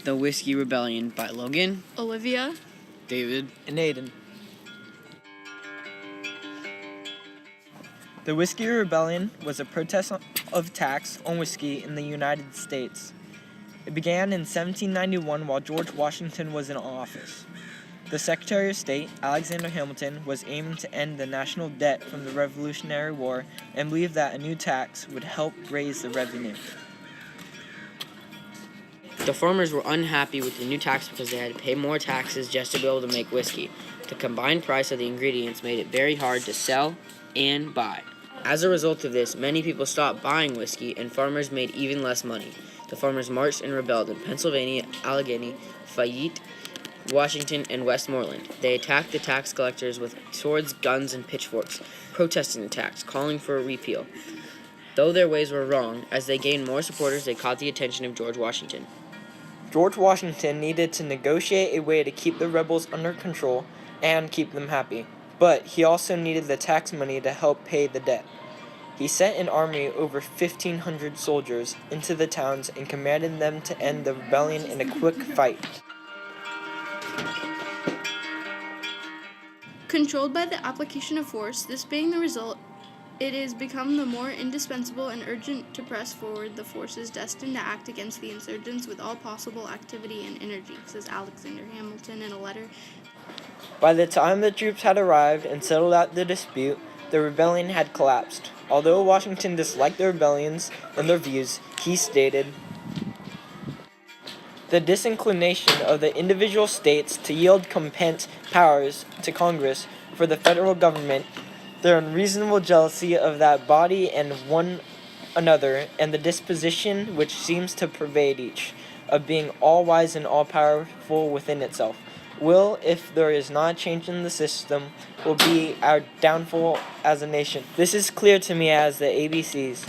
The Whisky Rebellion by Logan, Olivia, David, and Aiden. The Whisky Rebellion was a protest of tax on whiskey in the United States. It began in 1791 while George Washington was in office. The Secretary of State, Alexander Hamilton, was aiming to end the national debt from the Revolutionary War and believed that a new tax would help raise the revenue. The farmers were unhappy with the new tax because they had to pay more taxes just to be able to make whiskey. The combined price of the ingredients made it very hard to sell and buy. As a result of this, many people stopped buying whiskey and farmers made even less money. The farmers marched and rebelled in Pennsylvania, Allegheny, Fayette, Washington, and Westmoreland. They attacked the tax collectors with swords, guns, and pitchforks, protesting the tax, calling for a repeal. Though their ways were wrong, as they gained more supporters, they caught the attention of George Washington. George Washington needed to negotiate a way to keep the rebels under control and keep them happy, but he also needed the tax money to help pay the debt. He sent an army of over 1,500 soldiers into the towns and commanded them to end the rebellion in a quick fight. controlled by the application of force, this being the result, it is become the more indispensable and urgent to press forward the forces destined to act against the insurgents with all possible activity and energy, says Alexander Hamilton in a letter. By the time the troops had arrived and settled out the dispute, the rebellion had collapsed. Although Washington disliked the rebellions and their views, he stated, "The disinclination of the individual states to yield competent powers to Congress for the federal government, their unreasonable jealousy of that body and one another, and the disposition which seems to pervade each, of being all-wise and all-powerful within itself, will, if there is not a change in the system, will be our downfall as a nation." This is clear to me as the ABCs.